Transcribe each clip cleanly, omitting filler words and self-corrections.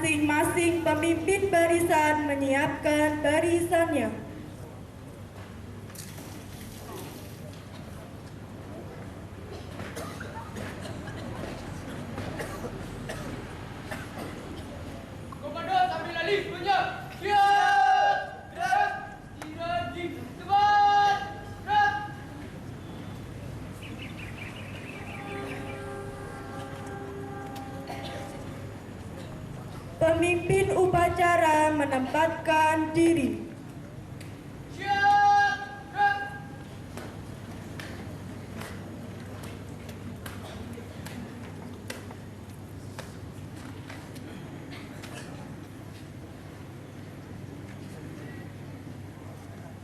Masing-masing pemimpin barisan menyiapkan barisannya. Komando sambil lali punya. Siap. Gerak. Diraji. Cepat. Gerak. Pemimpin upacara menempatkan diri. Siap. Gerak.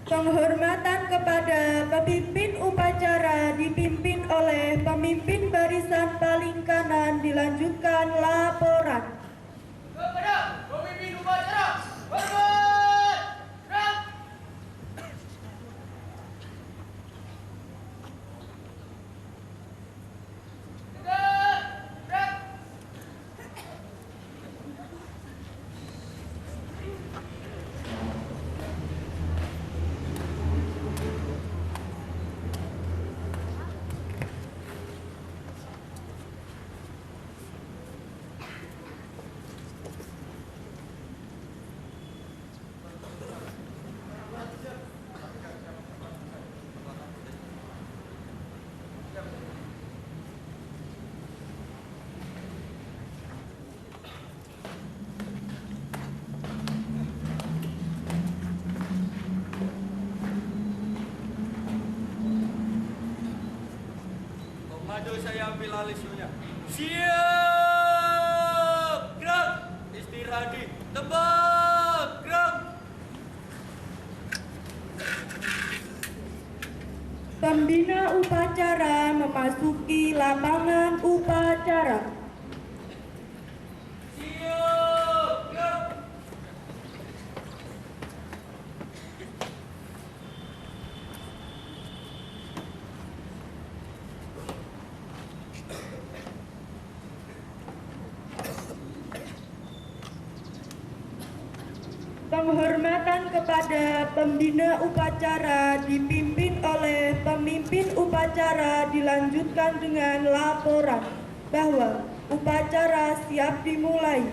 Penghormatan kepada pemimpin upacara dipimpin oleh pemimpin barisan paling kanan, dilanjutkan laporan. Kepada pemimpin upacara. Hormat. Gerak. Tegak. Gerak. Komando saya ambil alih isunya. Siap. Gerak. Istirahat di tempat. Gerak. Pembina upacara memasuki lapangan upacara. Siap. Gerak. Penghormatan kepada pembina upacara dipimpin oleh pemimpin upacara, dilanjutkan dengan laporan bahwa upacara siap dimulai.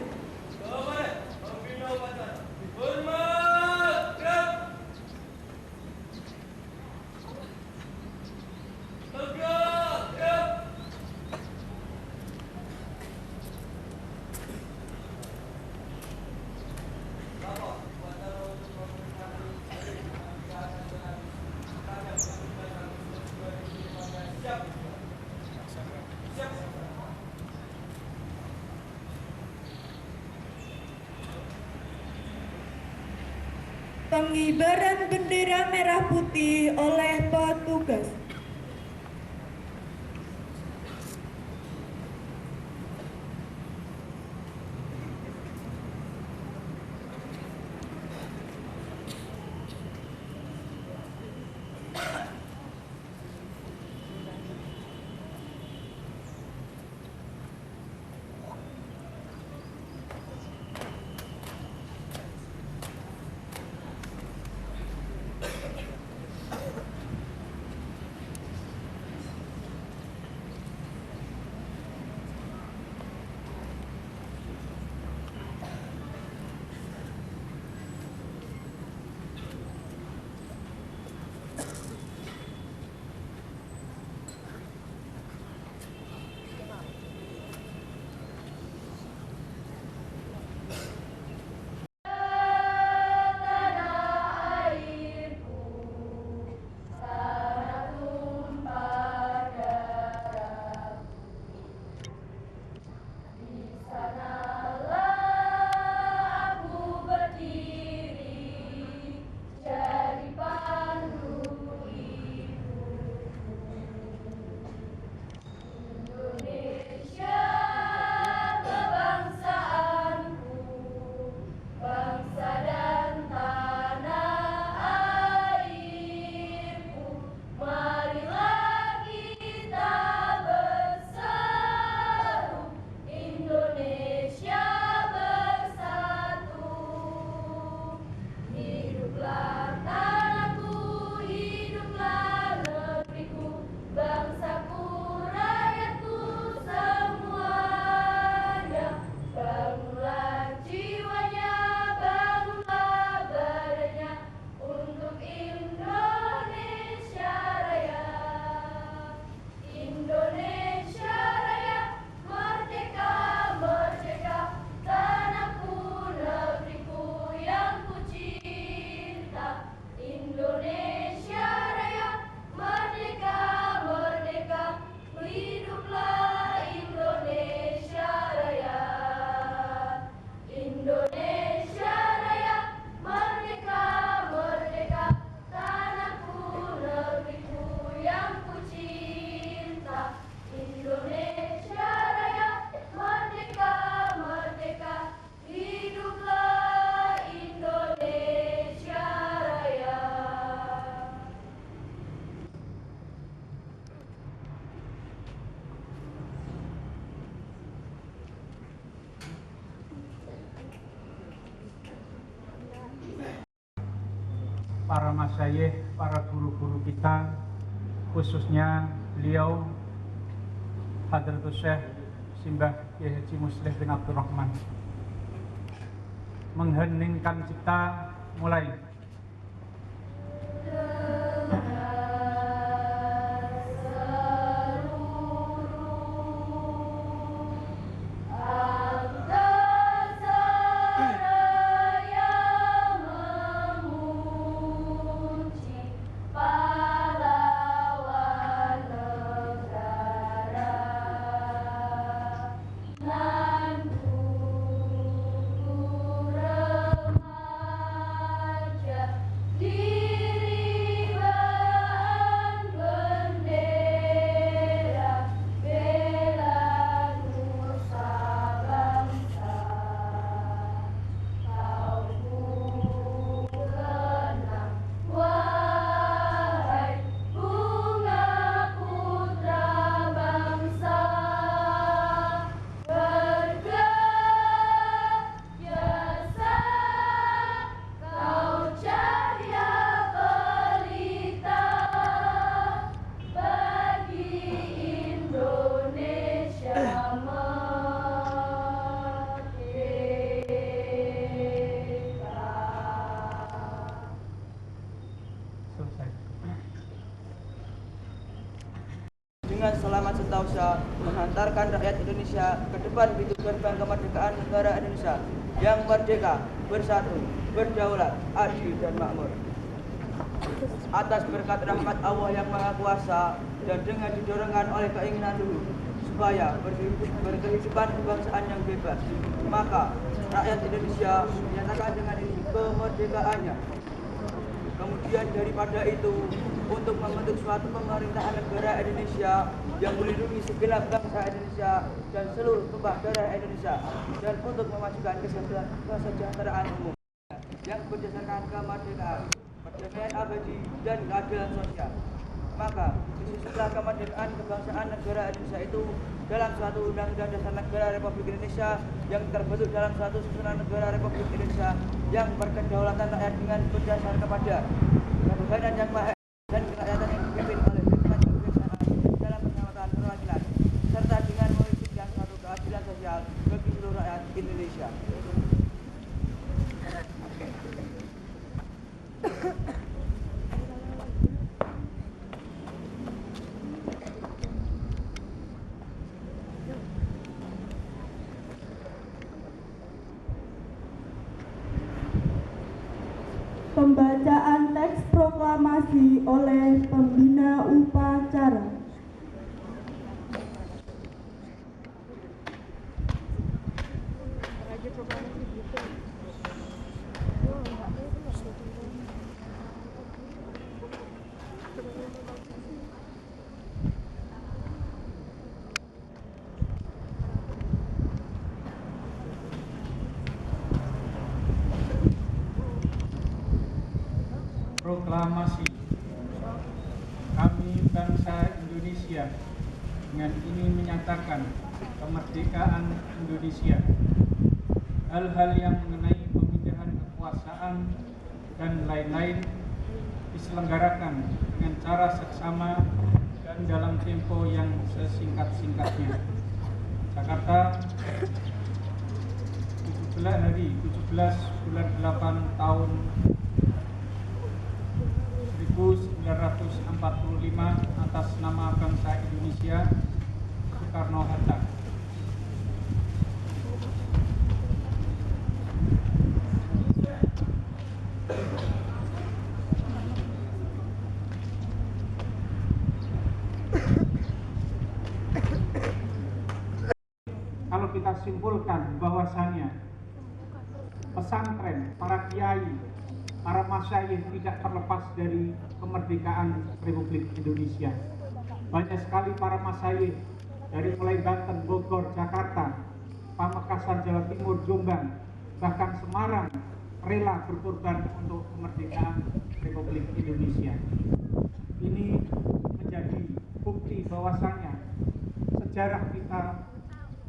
Kepada pembina upacara. Hormat. Gerak. Tegak. Gerak. Pengibaran bendera merah putih oleh petugas. masyayikh, para guru-guru kita, khususnya beliau Hadratus Syekh Simbah Kiai Haji Muslih bin Abdul Rahman. Mengheningkan cipta, mulai. Dengan selamat sentosa menghantarkan rakyat Indonesia ke depan pintu gerbang kemerdekaan negara Indonesia yang merdeka, bersatu, berdaulat, adil dan makmur. Atas berkat rahmat Allah yang Maha Kuasa dan dengan didorongan oleh keinginan dulu supaya berkehidupan kebangsaan yang bebas, maka rakyat Indonesia menyatakan dengan ini kemerdekaannya. Kemudian daripada itu, untuk membentuk suatu pemerintahan negara Indonesia yang melindungi segenap bangsa Indonesia dan seluruh tumpah darah Indonesia, dan untuk memajukan kesejahteraan umum yang berdasarkan kemerdekaan, perdamaian abadi dan keadilan sosial. Maka disusunlah kemerdekaan kebangsaan negara Indonesia itu dalam suatu undang-undang dasar negara Republik Indonesia yang terbentuk dalam suatu susunan negara Republik Indonesia yang berkedaulatan rakyat dengan berdasar kepada ketuhanan yang maha dan kerakyatan yang dipimpin oleh hikmat kebijaksanaan dalam penyelamatan perwakilan serta dengan mewujudkan suatu keadilan sosial bagi seluruh rakyat Indonesia. Pembacaan teks proklamasi oleh pembina upacara. Proklamasi. Kami bangsa Indonesia dengan ini menyatakan kemerdekaan Indonesia. Hal-hal yang mengenai pemindahan kekuasaan dan lain-lain diselenggarakan dengan cara seksama dan dalam tempo yang sesingkat-singkatnya. Jakarta, 17 bulan 8 tahun 1945 atas nama bangsa Indonesia, Soekarno-Hatta. Kalau kita simpulkan bahwasannya pesantren, para kiai, para masyayikh tidak terlepas dari kemerdekaan Republik Indonesia. Banyak sekali para masyayikh dari mulai Banten, Bogor, Jakarta, Pamekasan, Jawa Timur, Jombang, bahkan Semarang rela berkorban untuk kemerdekaan Republik Indonesia. Ini menjadi bukti bahwasanya sejarah kita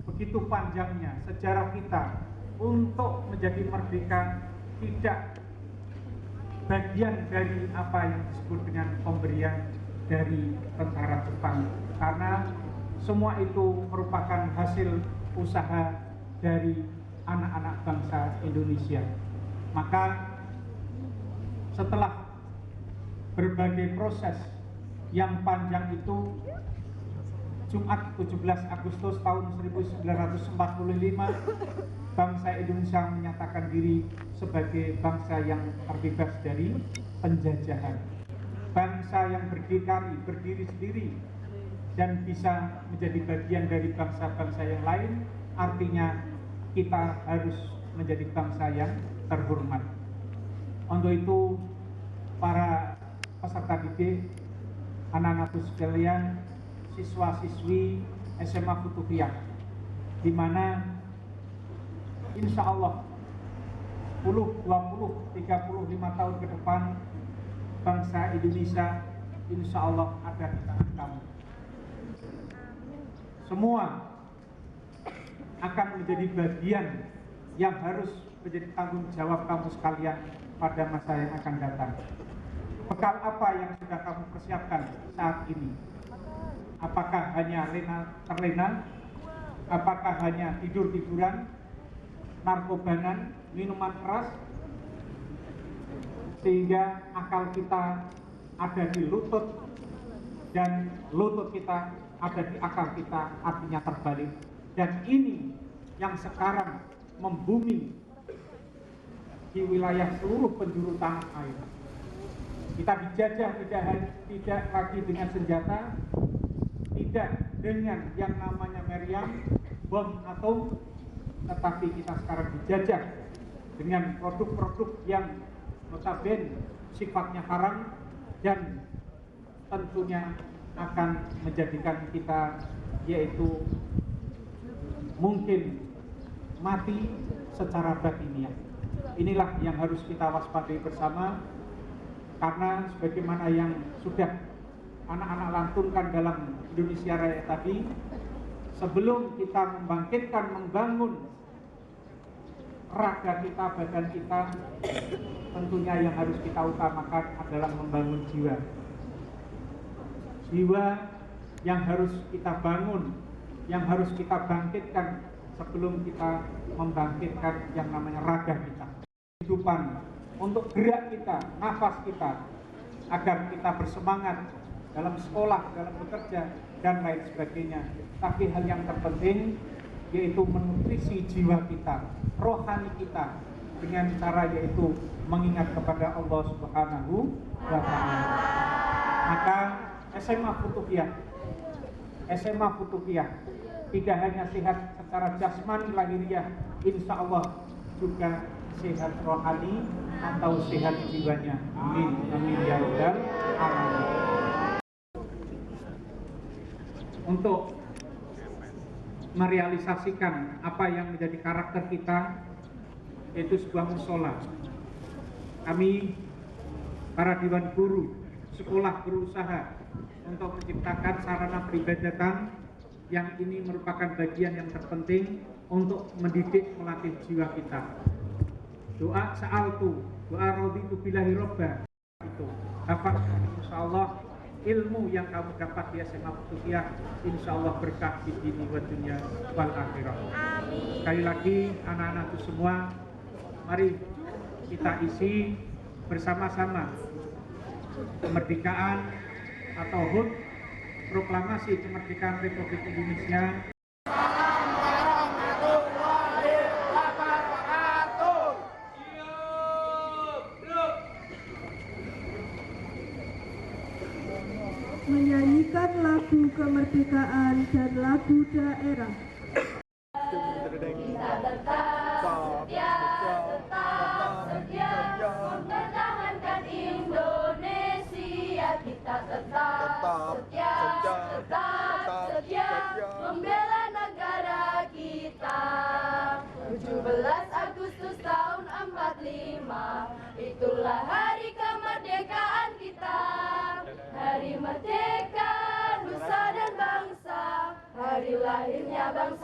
begitu panjangnya, sejarah kita untuk menjadi merdeka tidak bagian dari apa yang disebut dengan pemberian dari tentara Jepang, karena semua itu merupakan hasil usaha dari anak-anak bangsa Indonesia. Maka setelah berbagai proses yang panjang itu, Jumat 17 Agustus tahun 1945 bangsa Indonesia menyatakan diri sebagai bangsa yang terbebas dari penjajahan, bangsa yang berdiri sendiri dan bisa menjadi bagian dari bangsa-bangsa yang lain. Artinya kita harus menjadi bangsa yang terhormat. Untuk itu para peserta didik, anak-anakku sekalian, siswa-siswi SMA Futugiyah, di mana insya Allah 10, 20, 35 tahun ke depan bangsa Indonesia insya Allah ada di tangan kamu. Semua akan menjadi bagian yang harus menjadi tanggung jawab kamu sekalian pada masa yang akan datang. Bekal apa yang sudah kamu persiapkan saat ini? Apakah hanya terlena? Apakah hanya tidur-tiduran, narkobanan, minuman keras, sehingga akal kita ada di lutut dan lutut kita ada di akal kita, artinya terbalik. Dan ini yang sekarang membumi di wilayah seluruh penjuru tanah air. Kita dijajah tidak lagi dengan senjata, tidak dengan yang namanya meriam, bom atom, tetapi kita sekarang dijajah dengan produk-produk yang notabene sifatnya haram dan tentunya akan menjadikan kita yaitu mungkin mati secara batiniah. Inilah yang harus kita waspadai bersama, karena sebagaimana yang sudah anak-anak lantunkan dalam Indonesia Raya tadi, sebelum kita membangkitkan, membangun raga kita, badan kita, tentunya yang harus kita utamakan adalah membangun jiwa. Jiwa yang harus kita bangun, yang harus kita bangkitkan sebelum kita membangkitkan yang namanya raga kita. Kehidupan untuk gerak kita, nafas kita, agar kita bersemangat dalam sekolah, dalam bekerja, dan lain sebagainya. Tapi hal yang terpenting yaitu menutrisi jiwa kita, rohani kita, dengan cara yaitu mengingat kepada Allah Subhanahu wa Ta'ala. Maka SMA Futugiyah tidak hanya sehat secara jasmani lahiriah, insya Allah juga sehat rohani atau sehat jiwanya. Amin, amin ya rabbal alamin. Untuk merealisasikan apa yang menjadi karakter kita, yaitu sebuah musola, kami para Dewan Guru sekolah berusaha untuk menciptakan sarana peribadatan yang ini merupakan bagian yang terpenting untuk mendidik, melatih jiwa kita. Doa sa'altu, doa raditu billahi robba, itu dapat insyaallah ilmu yang kamu dapat di SMA Futugiyah, insyaallah berkah di dini wa dunya wal akhirah. Sekali lagi anak-anakku semua, mari kita isi bersama-sama kemerdekaan atau HUT, proklamasi kemerdekaan Republik Indonesia. Menyanyikan lagu kemerdekaan dan lagu daerah. Kita tetap setia mempertahankan Indonesia. Kita tetap setia membela negara kita. 17 Agustus tahun 45, itulah hari kemerdekaan kita. Hari merdeka nusa dan bangsa, hari lahirnya bangsa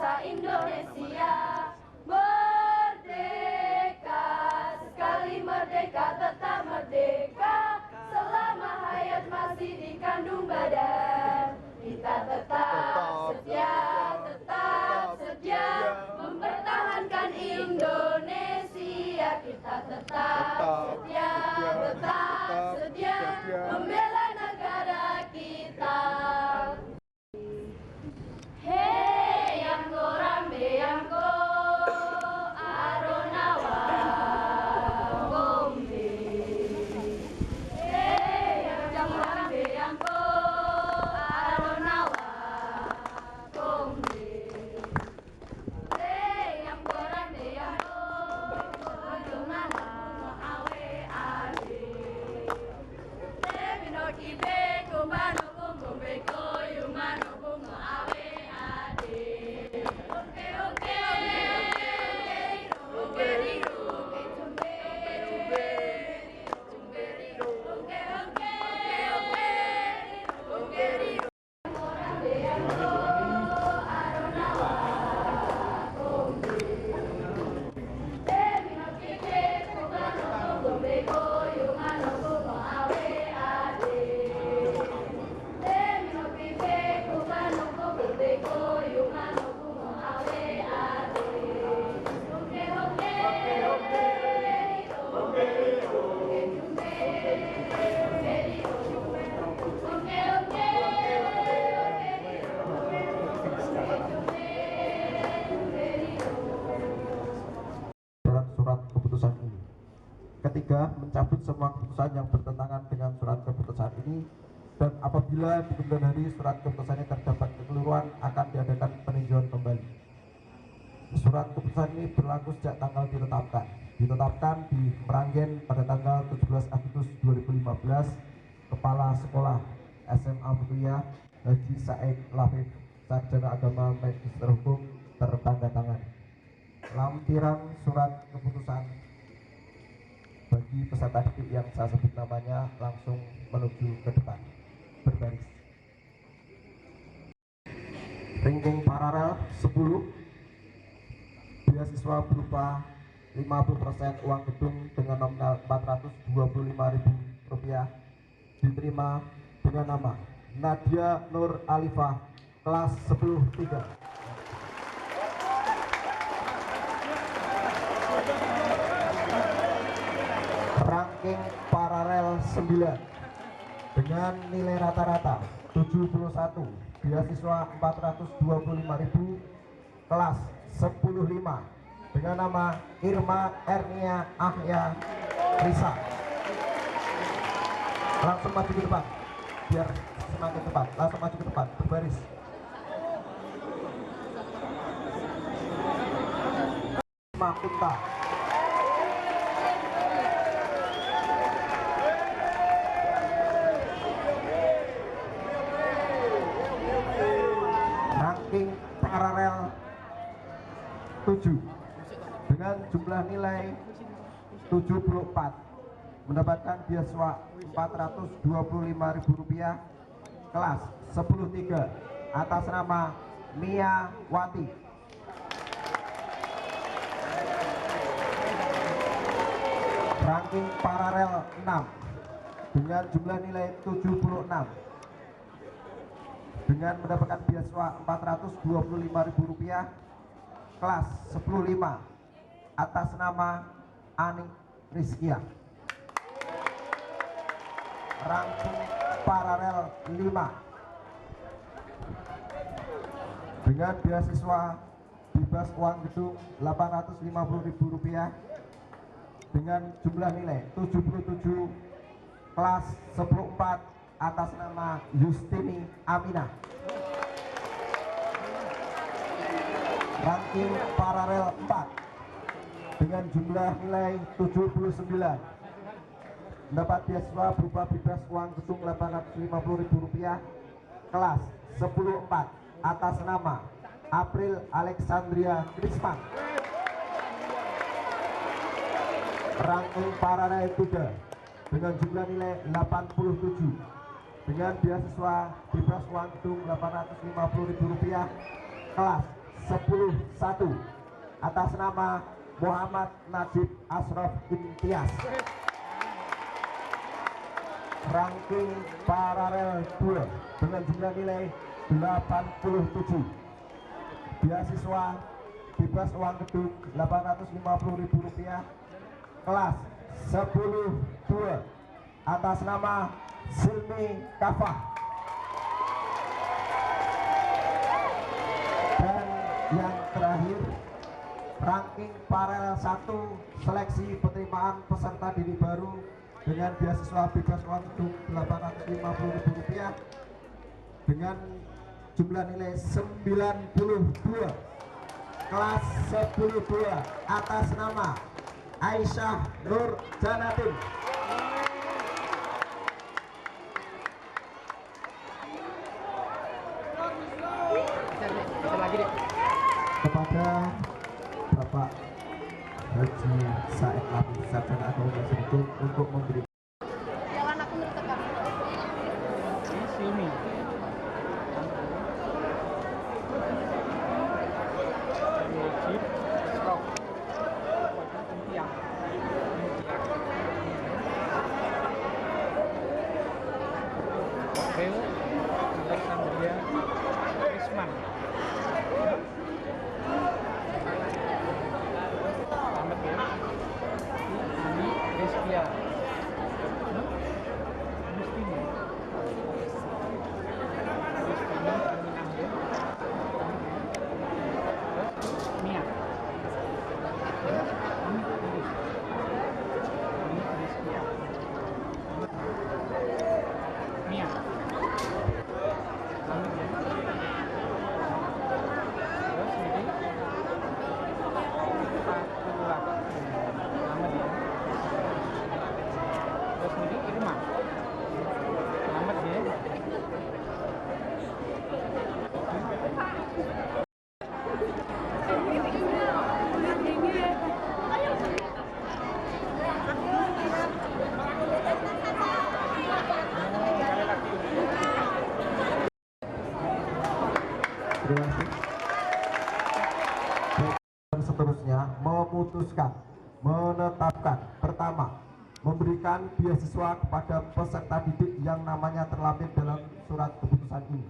3 mencabut semua keputusan yang bertentangan dengan surat keputusan ini, dan apabila di kemudian hari surat keputusannya terdapat kekeliruan akan diadakan peninjauan kembali. Surat keputusan ini berlaku sejak tanggal ditetapkan di Meranggen pada tanggal 17 Agustus 2015. Kepala Sekolah SMA Mutia Haji Said Lafif, Sarjana Agama Magister Hukum, tertanda tangan. Lampiran surat keputusan bagi peserta didik yang saya sebut namanya langsung menuju ke depan, berbaris. Ringkung paralel 10, beasiswa berupa 50% uang gedung dengan nominal Rp425.000 diterima dengan nama Nadia Nur Alifah, kelas 10-3. Ranking paralel 9 dengan nilai rata-rata 71, beasiswa Rp425.000, kelas 10-5, dengan nama Irma Ernia Ahya Risa. Langsung maju ke depan biar semakin tepat. Langsung maju ke depan, berbaris. Makunta. Ranking paralel 7 dengan jumlah nilai 74, mendapatkan beasiswa Rp425.000, kelas 10-3, atas nama Mia Wati. Ranking paralel 6 dengan jumlah nilai 76, dengan mendapatkan beasiswa Rp425.000, kelas 10-5, atas nama Ani Rizkia. Ranking paralel 5 dengan beasiswa bebas uang gedung Rp850.000 dengan jumlah nilai 77, kelas 10-4, atas nama Yustini Aminah. Ranking paralel 4 dengan jumlah nilai 79, mendapat beasiswa berupa bebas uang gedung Rp850.000, kelas 10-4, atas nama April Alexandria Krisman. Ranking paralel 3 dengan jumlah nilai 87, dengan beasiswa bebas uang gedung Rp850.000, kelas 10-1, atas nama Muhammad Najib Ashraf Imtiaz. Ranking paralel 2 dengan jumlah nilai 87, beasiswa bebas uang gedung Rp850.000, kelas 10-2, atas nama Silmi Kafah. Dan yang terakhir, ranking paralel 1 seleksi penerimaan peserta didik baru dengan beasiswa bebas uang gedung Rp850.000 dengan jumlah nilai 92, kelas 10-2, atas nama Aisyah Nur Janatin. Kepada Bapak Haji Said Lafif, Sarjana Agama Magister Hukum, untuk memberi Alexandria Krisman. Selamat ya. Ani Rizkia. Terima kasih. Dan seterusnya memutuskan, menetapkan, pertama, memberikan beasiswa kepada peserta didik yang namanya terlampir dalam surat keputusan ini.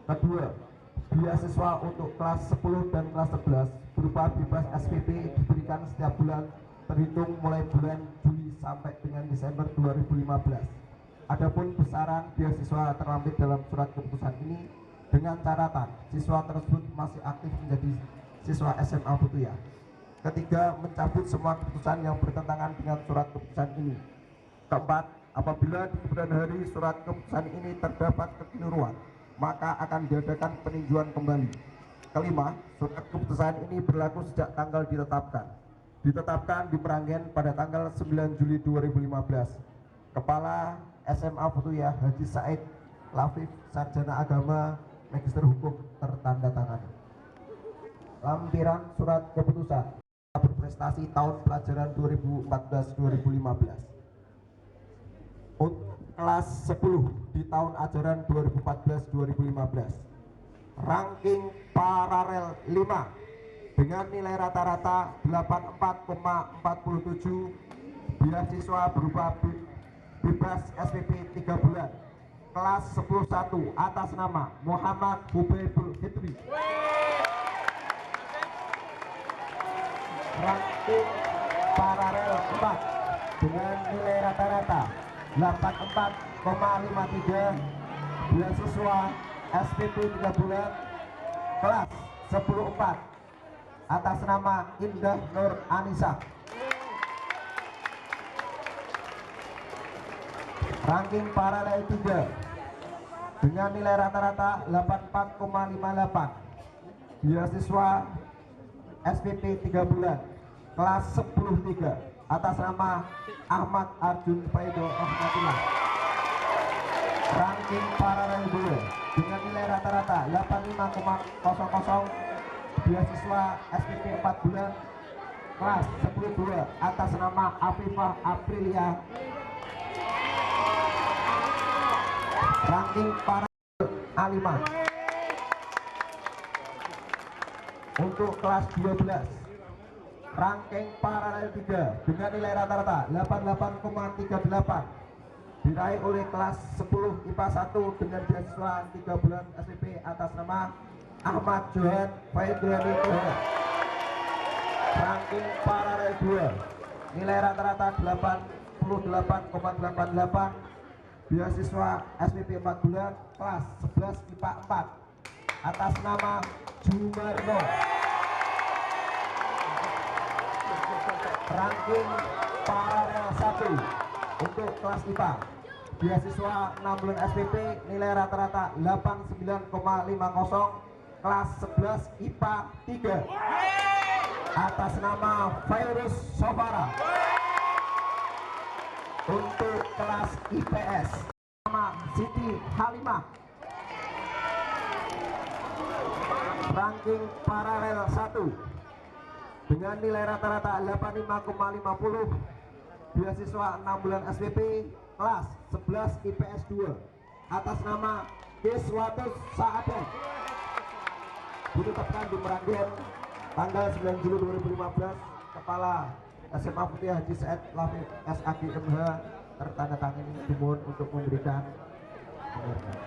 Kedua, beasiswa untuk kelas 10 dan kelas 11 berupa bebas SPP diberikan setiap bulan terhitung mulai bulan Juli sampai dengan Desember 2015. Adapun besaran beasiswa terlampir dalam surat keputusan ini dengan catatan siswa tersebut masih aktif menjadi siswa SMA Butuya. Ketiga, mencabut semua keputusan yang bertentangan dengan surat keputusan ini. Keempat, apabila di kemudian hari surat keputusan ini terdapat kekeliruan, maka akan diadakan peninjauan kembali. Kelima, surat keputusan ini berlaku sejak tanggal ditetapkan. Ditetapkan di Meranggen pada tanggal 9 Juli 2015. Kepala SMA Butuya Haji Said Lafif, Sarjana Agama, Magister Hukum, tertanda tangan. Lampiran surat keputusan berprestasi tahun pelajaran 2014-2015. Untuk kelas 10 di tahun ajaran 2014-2015, ranking paralel 5 dengan nilai rata-rata 84,47, beasiswa berupa bebas SPP 3 bulan. Kelas 10-1 atas nama Muhammad Hubaibul Fitri. Ranking paralel 4 dengan nilai rata-rata 84,53, beasiswa SPP 3 bulan. Kelas 10-4 atas nama Indah Nur Anissa. Ranking paralel 3 dengan nilai rata-rata 84,58, beasiswa SPP 3 bulan. Kelas 10-3 atas nama Ahmad Arjun Faido Rahmatullah. Ranking paralel 2 dengan nilai rata-rata 85,00, beasiswa SPP 4 bulan. Kelas 10-2 atas nama Afifah Aprilia. Ranking paralel A5 untuk kelas 12, ranking paralel 3 dengan nilai rata-rata 88,38, diraih oleh kelas 10 IPA 1 dengan beasiswa 3 bulan SPP atas nama Ahmad Johan Faidrani Kohar. Ranking paralel 2 nilai rata-rata 88,88, beasiswa SPP 4 bulan. Kelas 11 IPA 4 atas nama Jumarno. Ranking paralel 1 untuk kelas IPA, beasiswa 6 bulan SPP, nilai rata-rata 89,50. Kelas 11 IPA 3 atas nama Virus Sofara. Untuk kelas IPS nama Siti Halimah. Ranking paralel 1 dengan nilai rata-rata 85,50, beasiswa 6 bulan SPP. Kelas 11 IPS 2 atas nama Kiswatus Saadat. Ditetapkan di Meranggen tanggal 9 Juli 2015. Kepala SMA Butuya Haji Said Lafif SAG MH, tertanda tangan ini dimohon untuk memberikan pengertian.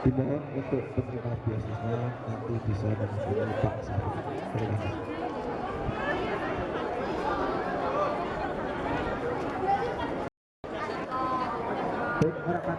Dimohon untuk penerima beasiswa nanti bisa menghubungi Pak Sari. Terima kasih. Baik, rekan.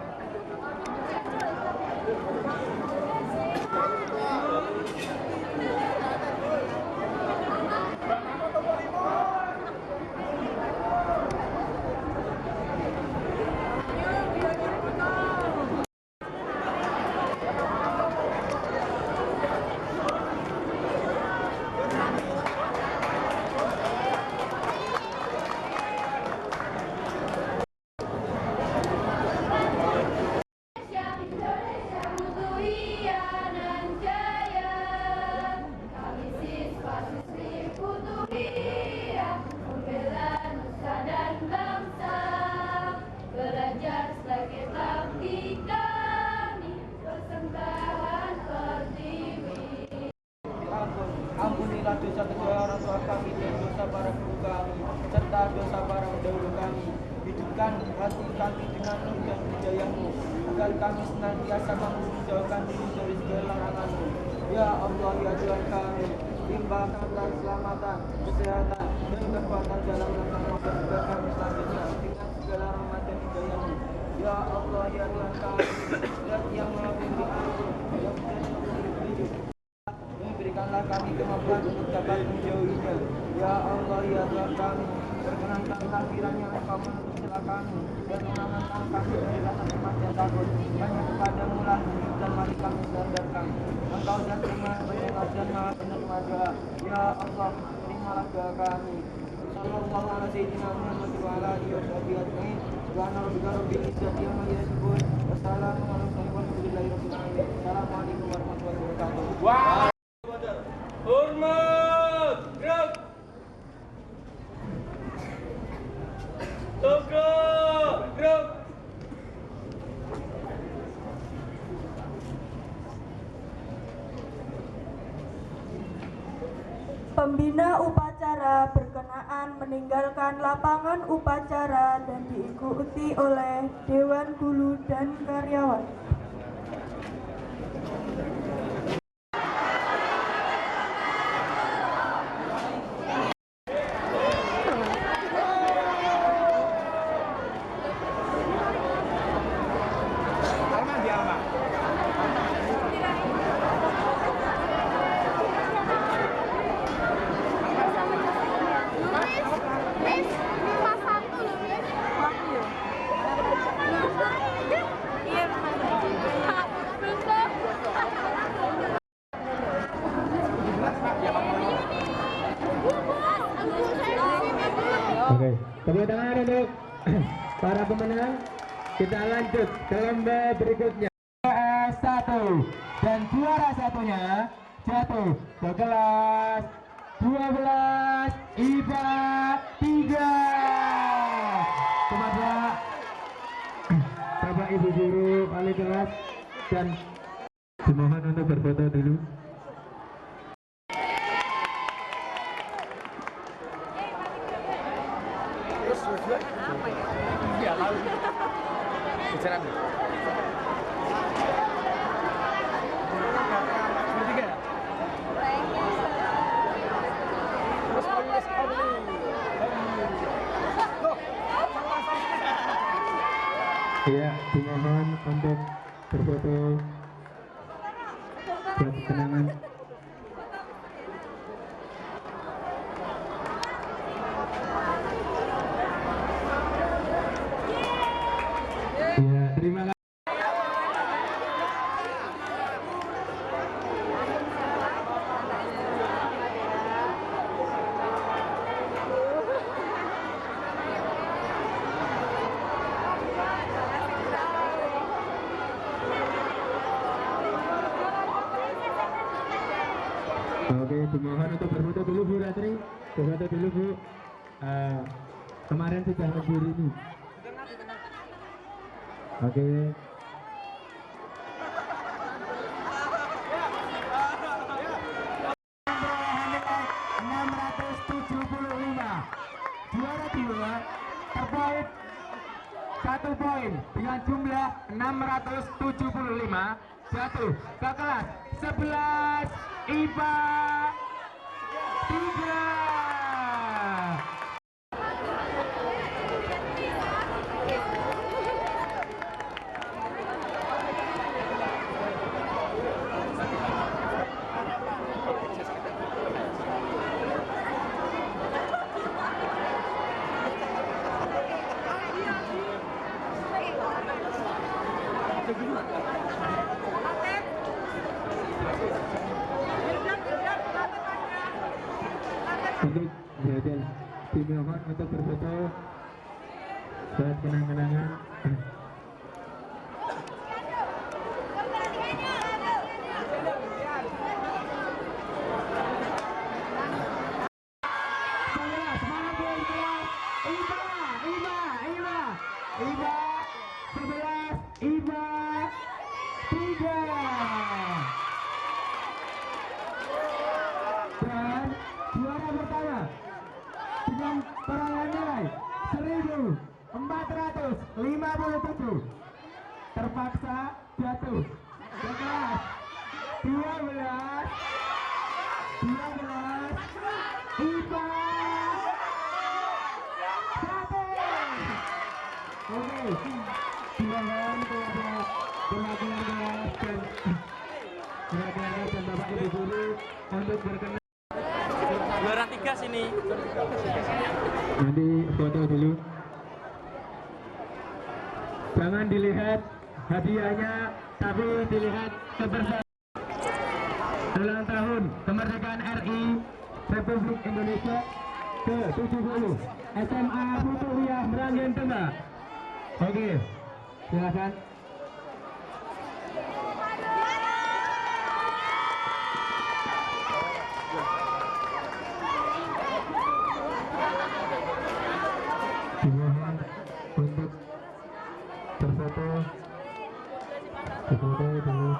mahasiswi Futuria, membela nusa dan bangsa, belajar sebagai bakti kami, persembahan pertiwi. Ampunilah dosa kedua orang tua kami dan dosa para guru kami, serta dosa para pendahulu kami. Hidupkan hati kami dengan nur dan hidayah-Mu, agar kami senantiasa mampu menjauhkan diri dari segala larangan-Mu. Ya Allah, ya Tuhan kami, limpahkanlah keselamatan, kesehatan, dan kekuatan dalam rangka kehidupan kami selanjutnya dengan segala rahmat dan hidayah-Mu. Ya Allah, ya Tuhan kami, Zat yang Maha Pembimbing, yang hidup. Berikanlah kami kemampuan untuk dapat menjauhinya. Ya Allah, ya Tuhan kami, perkenankanlah kiranya Engkau menutup celah kami dan mengamankan kami dari rasa cemas dan takut. Hanya kepadamu lah hidup dan mati kami sandarkan. Engkau Zat yang Maha mendengar dan Maha penerima doa. Ya Allah, terimalah doa kami. Sallallahu ala sayyidina Muhammad wa ala alihi wa sahbihi ajma'in. Subhana rabbika rabbil izzati amma yasifun. Wassalamualaikum warahmatullahi wabarakatuh. Assalamualaikum warahmatullahi wabarakatuh. Hormat, gerak. Tegak, gerak. Pembina upacara berkenaan meninggalkan lapangan upacara dan diikuti oleh Dewan Guru dan karyawan. Oke, tepuk tangan untuk para pemenang. Kita lanjut ke lomba berikutnya. PS1 dan juara satunya jatuh ke kelas 12 IPA 3. Kepada Bapak Ibu guru wali kelas dan dimohon untuk berfoto dulu. Ya, dimohon untuk berfoto buat kenangan. Ya, terima kasih. Oke, dimohon untuk berfoto dulu Bu Ratri, berfoto dulu Bu. Kemarin sudah berdiri ini. Oke. Juara 2 terbaik 1 poin dengan jumlah 675 jatuh ke kelas 11 IPA 3. Untuk belajar dimohon untuk berfoto buat kenang-kenangan. Dan juara pertama dengan perolehan nilai 1457 terpaksa jatuh ke kelas 12 IPA 1. Oke, silakan kepada perwakilan kelas dan Bapak Ibu guru untuk berkenan. Juara 3 sini. Nanti foto dulu. Jangan dilihat hadiahnya, tapi dilihat kebersamaan. Ulang tahun kemerdekaan RI Republik Indonesia ke-70 SMA Putuwiyah Meranggen Tengah. Oke, silakan. Dimohon untuk berfoto dulu.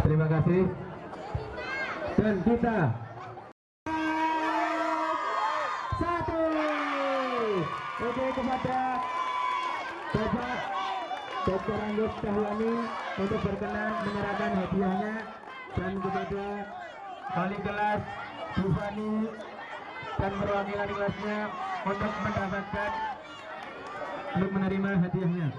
Terima kasih. Dan kita 1. Oke, kepada Bapak Dr. Anggos Cahyani untuk berkenan menyerahkan hadiahnya, dan kepada wali kelas Bu Fani dan perwakilan kelasnya untuk menerima hadiahnya.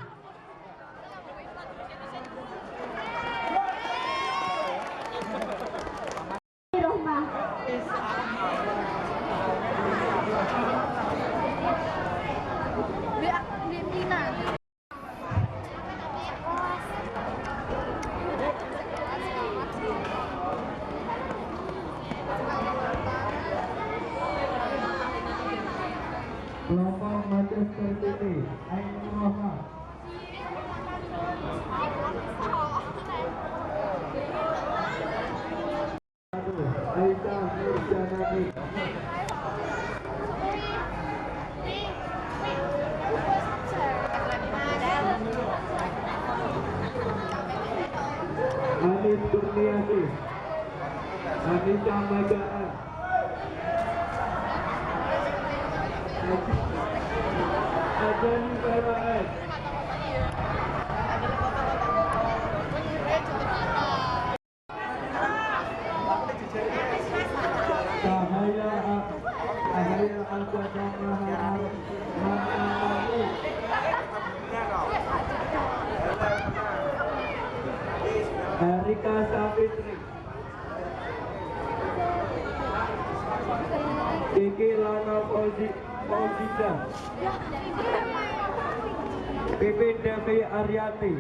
Kelompok Manchester City, Ainul Rohmah. Aisha Nurjanati. Anis Kurniasi, Anissa Magaan, Ajan Permaan, Cahaya Al-Qadam Maharani, Erika Savitri, Kiki Lana Fauzida, Pipin Devi Aryati,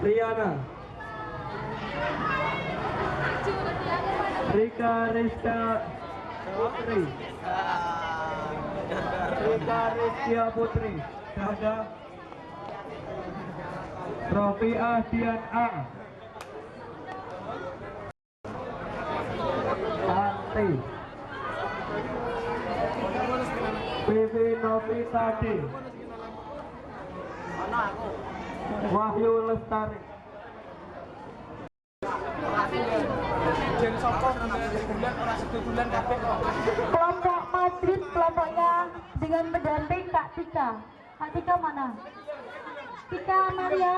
Riana, Rika Rizka Putri, Rika Rizkia Putri, Dada, Rofiah Dian A, Santi, Vivi Novitadi, Wahyu Lestari. Kelompok Madrid, kelompoknya dengan mendamping Kak Tika. Kak Tika mana? Tika Maria.